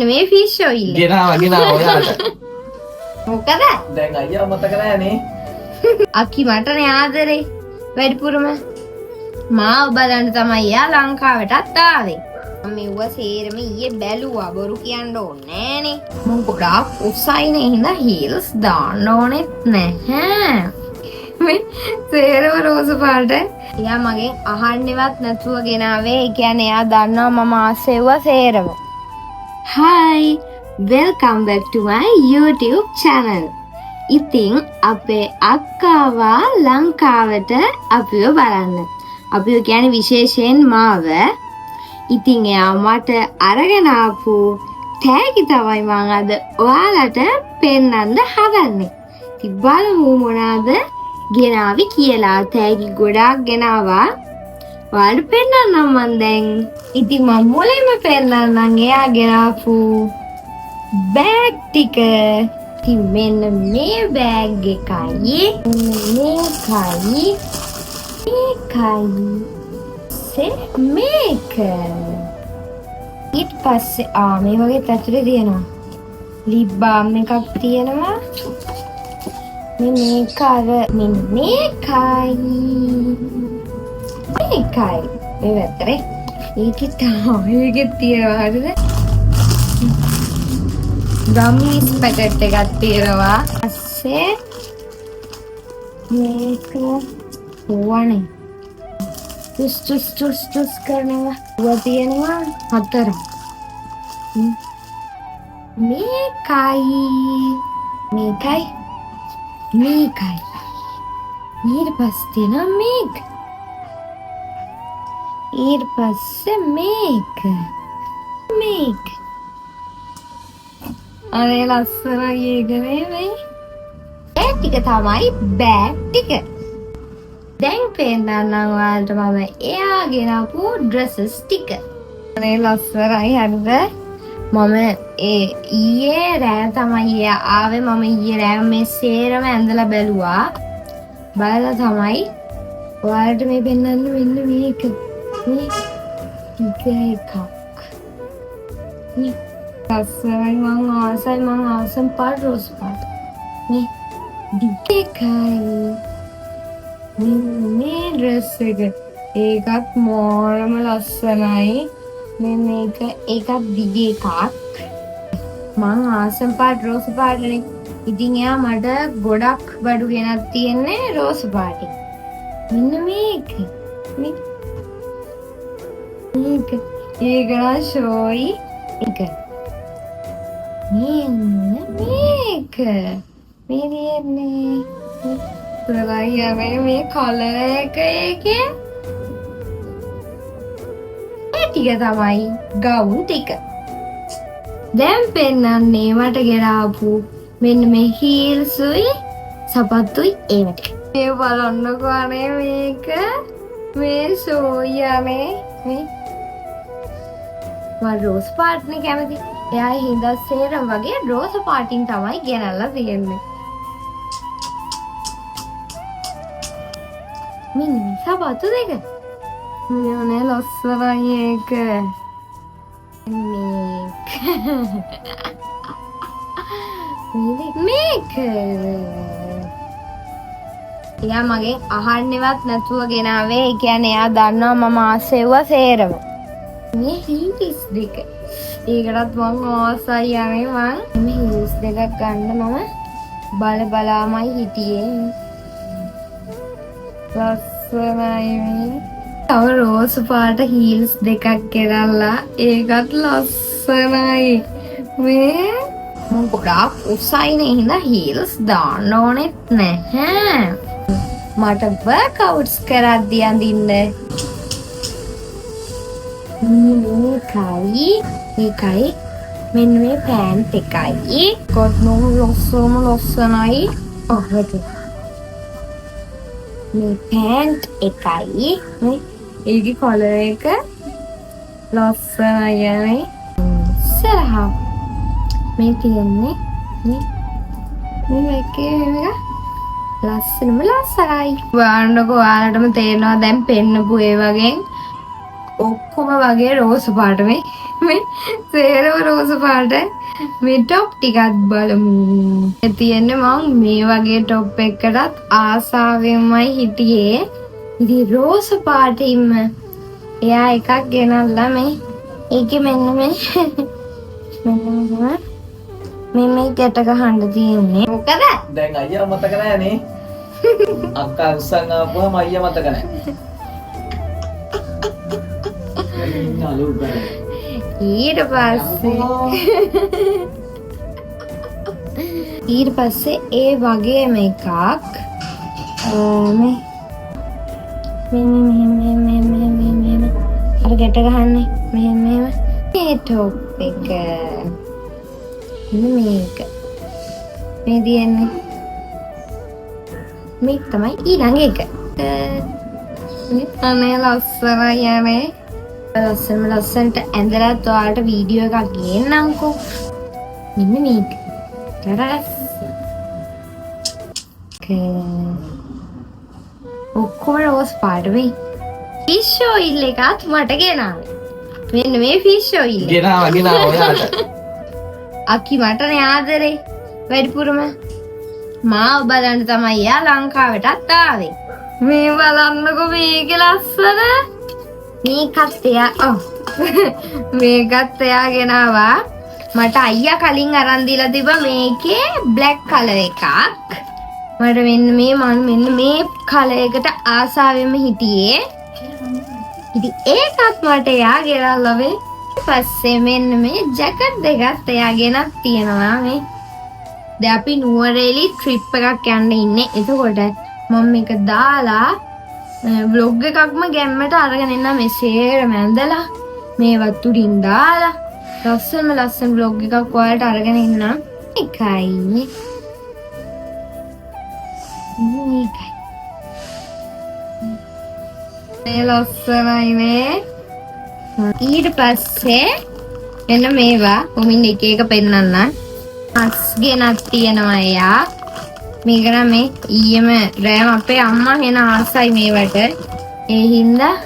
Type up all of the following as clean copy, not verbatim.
මෙන්න මේ fish oil. ගෙනාව ඔයාලට. මොකද? දැන් අයියා මතක නෑනේ. අක්කි මටනේ ආදරේ. වැඩිපුරම මාව බලන්න තමයි යා ලංකාවටත් ආවේ. මම මෙව්ව සේරම ඊයේ බැලුවා බොරු කියන්න ඕනේ නෑනේ. මම ගොඩාක් උසයිනේ හින්දා හීල්ස් දාන්න ඕනෙත් නැහැ. මේ සේරම රෝස පාට. එයා මගෙන් අහන්නේවත් නැතුව ගෙනාවේ. ඒ කියන්නේ එයා දන්නවා මම ආසෙව්වා සේරම. Hi, welcome back to my YouTube channel. ඉතින් අපේ අක්කාවා ලංකාවට අපිව බලන්න. අපිව කියන්නේ විශේෂයෙන් මාව. ඉතින් එයා මට අරගෙන ආපු තෑගි තමයි මම අද ඔයාලට පෙන්වන්න හදන්නේ. ඉතින් බලමු මොනවාද ගෙනාවි කියලා. තෑගි ගොඩාක් ගෙනාවා. ඔයාලට පෙන්වන්නම් මම දැන්. ඉතින් මම මුලින්ම පෙන්වන්නම් එයා ගෙනාපු බෑග් ටික. ඉතින් මෙන්න මේ බෑග් එකයි මේකයි මේක. ඊට පස්සේ මේ වගේ පැතුලේ තියෙනවා. ලිප් බාම් එකක් තියෙනවා. මේක අර මෙන්න මේකයි මේ වැතරේ ඒකේ තියෙනවා. හරිද? ගම්මිස් පැකට් එකක් තියෙනවා. පස්සේ මේක වුණේ චුස් කරනවා. ඌව තියෙනවා 4. මේකයි ඊට පස්සේ තියෙනවා මේක. ඊට පස්සේ මේක අනේ ලස්සනයි ඒක නෙමෙයි. ඒ ටික තමයි බෑග් ටික. දැන් පෙන්නන්නම් ඔයාලට මම එයා ගෙනාපු ඩ්‍රෙසස් ටික. අනේ ලස්සනයි හරිද? මම ඊයේ රෑ තමයි එයා ආවේ. මම ඊයේ රෑ මේ සේරම ඇඳලා බැලුවා. බලලා තමයි ඔයාලට මේ පෙන්නන්න. මෙන්න මේක එකක්. ලස්සනයි. මං ආසයි පාට රෝස් පාට. මේ එකයි. මේ ඩ්‍රෙස් එක ඒකත් මොරම ලස්සනයි. මෙන්න ඒකත් දිග එකක්. මං ආසම් පාට රෝස් පාටනේ. ඉතින් එයා මට ගොඩක් බඩු ගෙනත් තියෙන්නේ රෝස් පාටේ. මෙන්න මේක ඒක ෂෝයි එක. මේක මේ දින්නේ මේ කලර් එක ඒකේ ඒ ටික තමයි ගවුම් ටික. දැන් පෙන්නන්නේ මට ගෙනාපු මෙන්න මේ හීල්ස්ුයි සපත්තුයි ඒව ටික. මේ බලන්නකෝ අනේ මේක මේ සෝයානේ මේ මම රෝස් පාට්නේ කැමති. එයා හින්දා සේරම වගේ රෝස් පාටින් තමයි ගෙනල්ලා තියෙන්නේ. මෙන්න මේ සපත්තු දෙක. මේ ලස්සනයි ඒක. මේක එයා මගෙන් අහන්නේවත් නැතුව ගෙනාවේ. ඒ කියන්නේ එයා දන්නවා මම ආසෙව්වා සේරම. මේ හීල්ස් දෙක. ඒකටත් මම ආසයි යන්නේ. මම මේ හීල්ස් දෙකක් ගන්න මම බලාමයි හිටියේ. ලස්සනයි මේ. තව රෝස් පාට හීල්ස් දෙකක් ගෙනල්ලා ඒකත් ලස්සනයි. මේ මම ගොඩාක් උසයිනේ හින්දා හීල්ස් දාන්න ඕනෙත් නැහැ. මට වර්ක්අවුට්ස් කරද්දී අඳින්න. මේකයි මෙන්න මේ පෑන්ට් එකයි. කොත් නෝ ලස්සනයි. මේ පෑන්ට් එකයි. ඒකේ කලර් එක ලස්සනයි යන්නේ. සරහා මේ තියන්නේ මේකේ ලස්සනම ලස්සනයි. වන්නකෝ ඔයාලටම තේරෙනවා දැන් පෙන්නපු ඒ වගේ ඔක්කොම වගේ රෝස් පාට මේ මේ සේරම රෝස පාට මේ টොප් ටිකත් බලමු. තියෙන්නේ මම මේ වගේ টොප් එකකටත් ආසාවෙන්මයි හිටියේ. ඉතින් රෝස පාටින්ම එයා එකක් ගෙනල්ලා මේ ඒකේ මෙන්න මේ මේ ගැට ගහන්න තියෙන්නේ. මොකද? දැන් අයියා මතක නැහැනේ. අක්කා උස්සන් ආපුවම අයියා මතක නැහැ. ඊට පස්සේ ඒ වගේම එකක් මෙන්න අර ගැට ගහන්නේ මෙහෙම මේ টොප් එක මේක මේ දියන්නේ මේක තමයි ඊළඟ එක. අනේ ලස්සනයි යන්නේ. ලස්සනට ඇඳලා ඔයාලට වීඩියෝ එකක් ගේන්නම්කෝ. මෙන්න මේක. තරස්. ඔක්කොම රෝස් පාට වෙයි. ෆිෂ් ඔයිල් එකත් මට ගෙනාවේ. මෙන්න මේ ෆිෂ් ඔයිල්. ගෙනාවා ඔයාලට. අක්කි මටනේ ආදරේ. වැඩිපුරම මාව බලන්න තමයි එයා ලංකාවටත් ආවේ. මේ බලන්නකෝ මේක ලස්සන. මේකත් එයා ගෙනාවා. මට අයියා කලින් අරන් දීලා තිබ්බා මේකේ බ්ලැක් කලර් එකක්. මට මෙන්න මේ කලර් එකට ආසාවෙම හිටියේ. ඉතින් ඒකත් මට එයා ගෙනල්ලා වෙයි. පස්සේ මෙන්න මේ ජැකට් දෙකත් එයා ගෙනත් තියෙනවා මේ. දැන් අපි නුවරඑළිය ට්‍රිප් එකක් යන්න ඉන්නේ. එතකොට මම මේක දාලා vlog එකක්ම ගැම්මට අරගෙන එන්න මේ සේරම ඇඳලා මේවත් උඩින් දාලා ලස්සන vlog එකක් ඔයාලට අරගෙන එන්න. එකයි මේ ලස්සනයි නේ. ඊට පස්සේ එන්න මේවා කොමින් එක පෙන්නන්න. අස් ගෙනත් තියෙනවා එයා. මේක නම් මේ ඊයේම රෑම අපේ අම්මා එන ආසයි මේවට. ඒ හින්දා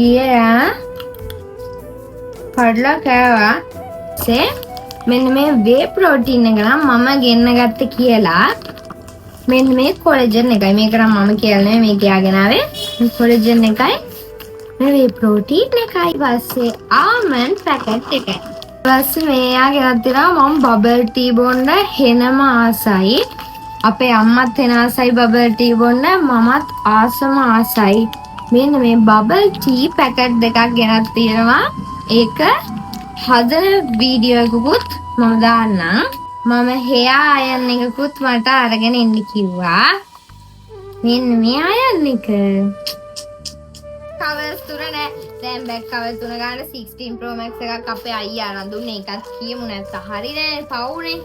ඊයේ කඩලා කෑවා. මෙන්න මේ වේ ප්‍රෝටීන් එක නම් මම ගෙන්න ගත්තේ කියලා. මෙන්න මේ කොලජන් එකයි. මේක නම් මම කියලා නෙමෙයි මේ කියාගෙන ආවේ. මේ කොලජන් එකයි. මේ වේ ප්‍රෝටීන් එකයි. පස්සේ ආමන්ඩ් පැකට් එකයි. පස්සේ මේයා ගෙනත් දෙනවා මම බබල් ටී බොන්න හෙනම ආසයි. අපේ අම්මත් වෙන ආසයි බබල් ටී බොන්න. මමත් ආසම ආසයි. මෙන්න මේ බබල් ටී පැකට් දෙකක් ගෙනත් තියෙනවා. ඒක හදන වීඩියෝ එකකුත් මම දාන්නම්. මම හෙයා අයන් එකකුත් මට අරගෙන එන්න කිව්වා. මෙන්න මේ අයන් එක. කවර්ස් තුන නෑ. දැන් බෑග් කවර් තුන ගන්න 16 Pro Max එකක් අපේ අයියා අරන් දුන්නේ. ඒකත් කියමු නැත්නම් හරි නෑ පවුනේ.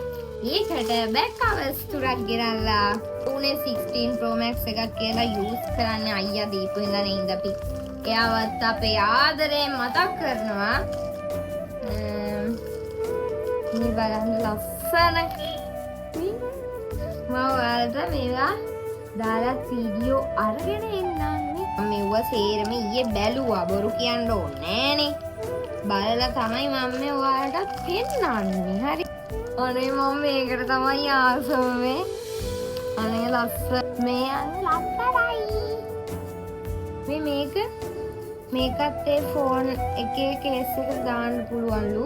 ඒකට බෑග් කවර්ස් තුනක් ගෙනල්ලා උනේ 16 Pro Max එකක් කියලා යූස් කරන්නේ අයියා දීපු ඉඳන් ඉඳ අපි. එයාවත් අපේ ආදරේ මතක් කරනවා. මේ බලන්න ලස්සන. මම ඔයාලට මේවා දාලා වීඩියෝ අරගෙන එන්නන්නේ. මෙව සේරම ඊයේ බැලුවා බොරු කියන්න ඕනේ නෑනේ. බලලා තමයි මම මේ ඔයාලට පෙන්නන්නේ. හරි. අනේ මම මේකට තමයි ආසම මේ. අනේ ලස්සන. මේ ලස්සනයි. මේකත් ඒ ෆෝන් එකේ කේස් එකට දාන්න පුළුවන්ලු.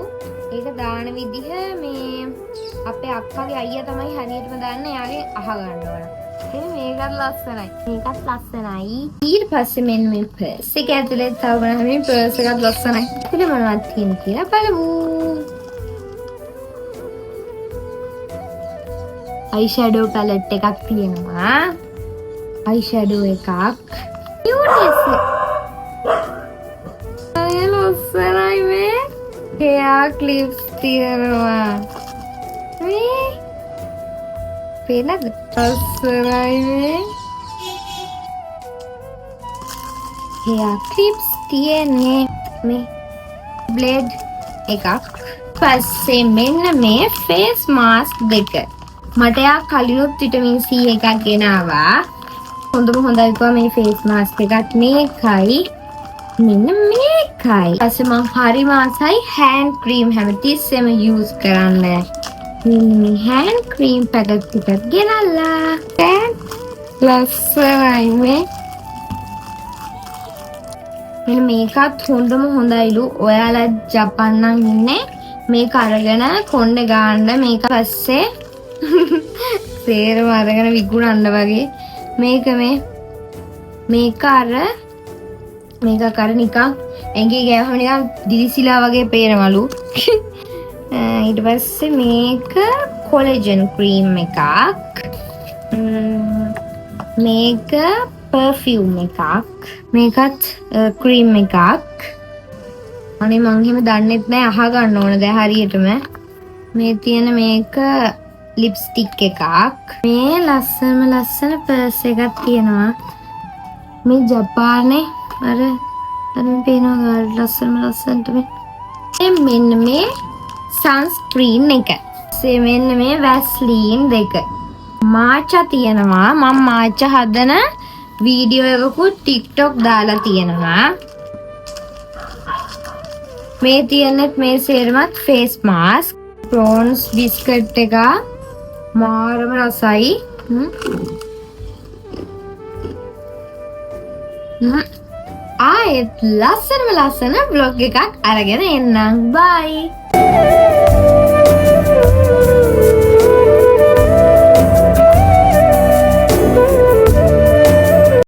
ඒක දාන විදිහ මේ අපේ අක්කගේ අයියා තමයි හරියටම දාන්නේ. එයාගෙන් අහගන්න ඕන. මේකත් ලස්සනයි. ඊට පස්සේ මෙන්න මේ පර්ස් එක ඇතුලේ තව මේ පර්ස් එකත් ලස්සනයි. ඉතින් මොනවද තියෙන්නේ කියලා බලමු. අයි ෂැඩෝ පැලට් එකක් තියෙනවා. අයි ෂැඩෝ එකක්. ලස්සනයි මේ. hair clips තියෙනවා. මේ පේනද? ලස්සනයි මේ. hair clips තියෙන්නේ මේ blade එකක්. පස්සේ මෙන්න මේ face mask දෙක. මට යා කලිනුත් විටමින් C එකක් ගෙනාවා. හොඳයි කොහොම මේ face mask එකත් මේකයි. මෙන්න මේකයි. ඊපස්සේ මම හරි මාසයි හෑන්ඩ් ක්‍රීම් හැමතිස්සෙම යූස් කරන්න. මෙන්න මේ හෑන්ඩ් ක්‍රීම් පැකට් ටිකක් ගෙනල්ලා. දැන් ලස්සනයි මේ. මෙන්න මේකත් හොඳයිලු. ඔයාලා ජපන් නම් ඉන්නේ මේක අරගෙන කොණ්ඩේ ගාන්න මේක පස්සේ සේරම අරගෙන විකුණන්න වගේ. මේක අර නිකන් ඇඟේ ගෑවම නිකන් දිලිසිලා වගේ පේනවලු. ඊට පස්සේ මේක කොලජන් ක්‍රීම් එකක්. මේක පර්ෆියුම් එකක්. මේකත් ක්‍රීම් එකක්. අනේ මං එහෙම දන්නෙත් නෑ අහගන්න ඕන දැන් හරියටම. මේ තියෙන මේක ලිප්ස්ටික් එකක්. මේ ලස්සන පර්ස් එකක් තියෙනවා. මේ ජපානේ අර පේනවා ලස්සනට මේ. මෙන්න මේ සන්ස්ක්‍රීන් එක. මෙන්න මේ වැස්ලීන් දෙක. මාචා තියෙනවා. මම මාචා හදන වීඩියෝ එකකුත් TikTok දාලා තියෙනවා. මේ තියෙනෙත් මේ සේරමත් ෆේස් මාස්ක්. ප්‍රෝන්ස් බිස්කට් එක මාරම රසයි. ආයෙත් ලස්සන vlog එකක් අරගෙන එන්නම්. බයි.